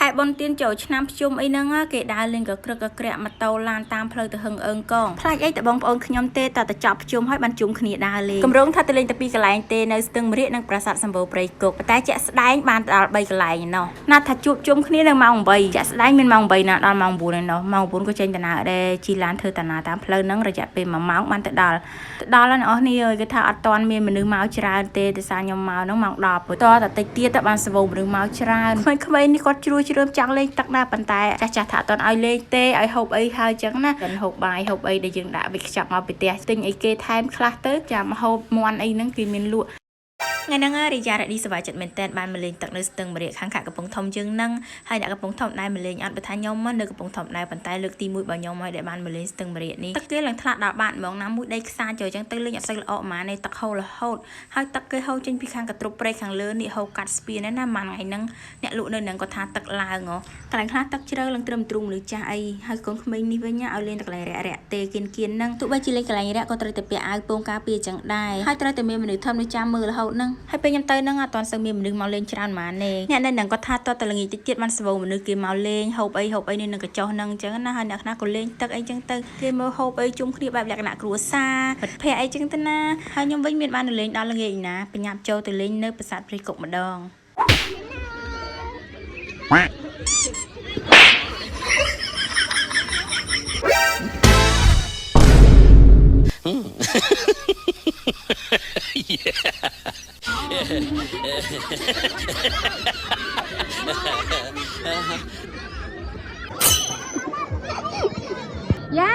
ខែបុណ្យទានចូលឆ្នាំភ្ជុំអីហ្នឹងគេដើរលេងក៏ក្រឹកក៏ក្រាក់ម៉ូតូឡានតាមផ្លូវទៅហឹងអើងកងខ្លាចអីតែបងប្អូនខ្ញុំទេតើទៅចាប់ភ្ជុំហើយបានជុំគ្នាដើរលេងគម្រោងថាទៅលេងតែពីរកន្លែងទេនៅស្ទឹងមរៀកនិងប្រាសាទសម្បូរព្រៃគុកតែជាក់ស្ដែងបានដល់3កន្លែងឯណោះណាត់ថាជួបជុំគ្នានៅម៉ោង8ជាក់ស្ដែងមានម៉ោង8ណាដល់ម៉ោង9ឯណោះម៉ោង9ក៏ចេញដំណើរដែរជិះឡានធ្វើដំណើរតាមផ្លូវហ្នឹងរយៈពេល1ម៉ោងបានទៅដល់ហើយអ្នកនរគ្នាអើយគេថាអត់ទាន់មានមនុស្សមកច្រើនទេដោយសារខ្ញុំមកហ្នឹងម៉ោង10ព្រោះតតែតិចទៀតទៅបានស្វោមនុស្សមកច្រើនក្មេងៗនេះគាត់ជ្រួជ្រើមចង់លេងទឹកដែរប៉ុន្តែចាស់ថាអត់ទាន់ឲ្យលេងទេឲ្យហូបអីហើយចឹងណាគាត់ហូបបាយហូបអីដែលយើងដាក់វិខ្ចប់មកពីផ្ទះទិញអីគេថែមខ្លះទៅចាំហូបមាន់អីហ្នឹងគេមានលក់ថ្ងៃហ្នឹងរីយ៉ារ៉ាឌីសប្បាយចិត្តមែនតើបានមកលេងទឹកនៅស្ទឹងមរៀកខាងខេត្តកំពង់ធំយើងហ្នឹងហើយអ្នកកំពង់ធំដែរមកលេងអត់បើថាខ្ញុំមកនៅកំពង់ធំដែរប៉ុន្តែលើកទី1របស់ខ្ញុំហើយដែលបានមកលេងស្ទឹងមរៀកនេះទឹកគេឡើងថ្លាដល់បាតហ្មងណាមួយដីខ្សាចូលចឹងទៅលេងអត់សូវល្អហ្មងនៃទឹកហូររហូតហើយទឹកគេហូរចេញពីខាងកត្រុបព្រៃខាងលើនេះហូរកាត់ស្ពានណាម៉ាន់ថ្ងៃហ្នឹងអ្នកលក់នៅហ្នឹងគាត់ថាទឹកឡើងហ៎កន្លែងខ្លះទឹកជ្រៅឡើងត្រឹមទ្រូងមនុស្សចាស់អីហើយកូនក្មេងនេះវិញឲ្យលេងតែកន្លែងរាក់ទេគៀនហ្នឹងទោះបីជាលេងកន្លែងរាក់ក៏ត្រូវតែពាក់អាវពោងការពារចឹងដែរហើយត្រូវតែមានមនុស្សធំនៅចាំមើលរហូតហ្នឹងហើយពេលខ្ញុំទៅហ្នឹងអត់ទាន់សូវមានមនុស្សមកលេងច្រើនហ្មងទេអ្នកនៅហ្នឹងគាត់ថាតតែល្ងាចតិចទៀតបានស្វោមនុស្សគេមកលេងហូបអីនេះនឹងកញ្ចោះហ្នឹងអញ្ចឹងណាហើយអ្នកខ្លះក៏លេងទឹកអីចឹងទៅគេមើលហូបអីជុំគ្នាបែបលក្ខណៈគ្រួសារមិត្តភ័ក្តិអីចឹងទៅណាហើយខ្ញុំវិញមានបានលេងដល់ល្ងាចណាបញ្ញាប់ចូលទៅលេងនៅប្រាសាទព្រៃគុកម្ដងយ៉ា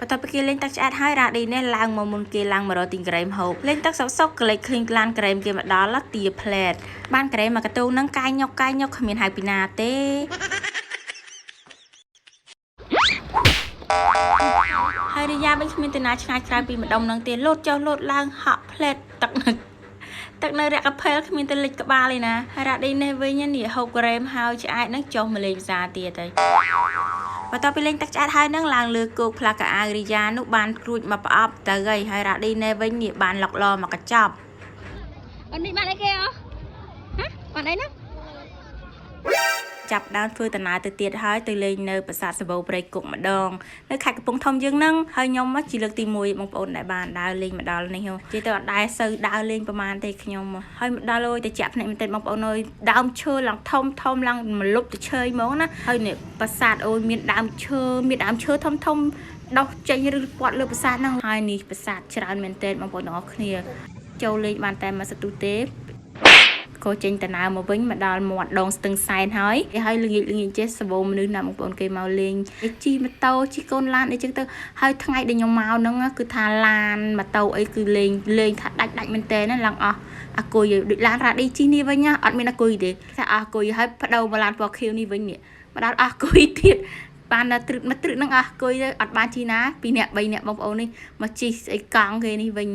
បន្ទាប់ពីគេលេងទឹកឆ្អែតហើយរ៉ាឌីនេះឡើងមកមុនគេឡើងមករកទីក្រែមហូបលេងទឹកសុកក្លេកឃើញក្លានក្រែមគេមកដល់ទាផ្លែតបានក្រែមមកកតូនហ្នឹងកាយញុកគ្មានហៅពីណាទេហើយរីយ៉ាវិញគ្មានទៅណាឆ្ងាយក្រៅពីម្ដុំហ្នឹងទេលោតចុះលោតឡើងហក់ផ្លែតទឹកនៅរកកផែលគ្មានទៅលិចក្បាលឯណារ៉ាឌីនេះវិញនេះហូបក្រែមហើយឆ្អែតហ្នឹងចុះមកលេងផ្សារទៀតទៅបន្ទាប់ពីលេងទឹកឆ្អែតហើយហ្នឹងឡើងលើគោកផ្លាកកៅអៅរីយ៉ានោះបានគ្រួចមកប្រអប់ទៅហើយរ៉ាឌីនេះវិញនេះបានឡុកឡមកកញ្ចប់អូននេះបានអីគេអូហ៎បានអីណាចាប់ដើមធ្វើដំណើរទៅទៀតហើយទៅលេងនៅប្រាសាទសម្បូរព្រៃគុកម្ដងនៅខេត្តកំពង់ធំយើងហ្នឹងហើយខ្ញុំជាលើកទី1បងប្អូនដែលបានដើរលេងមកដល់នេះជិះទៅអត់ដែរសូវដើរលេងប្រហែលទេខ្ញុំហើយមកដល់ទៅចាក់ភ្នែកមែនទេបងប្អូនអើយដើមឈើឡើងធំឡើងមកលុបទៅឈើហ្មងណាហើយនេះប្រាសាទអូយមានដើមឈើធំដោះចេញឬពាត់លើប្រាសាទហ្នឹងហើយនេះប្រាសាទច្រើនមែនទេបងប្អូនទាំងអស់គ្នាចូលលេងបានតែមួយសន្ទុះទេក៏ចេញដំណើរមកវិញមកដល់មាត់ដងស្ទឹងសែនហើយល្ងាចចេះសវោមនុស្សណាបងប្អូនគេមកលេងជិះម៉ូតូជិះកូនឡានអីចឹងទៅហើយថ្ងៃដែលខ្ញុំមកហ្នឹងគឺថាឡានម៉ូតូអីគឺលេងថាដាច់មែនតើណាឡើងអស់អាគុយដូចឡានរ៉ាឌីជីនេះវិញអត់មានអាគុយទេថាអស់គុយហើយបដូរមកឡានពណ៌ខៀវនេះវិញនេះមកដល់អស់គុយទៀតបានតែត្រឹកហ្នឹងអស់គុយទៅអត់បានជីណា2នាក់3នាក់បងប្អូននេះមកជិះស្អីកង់គេនេះវិញ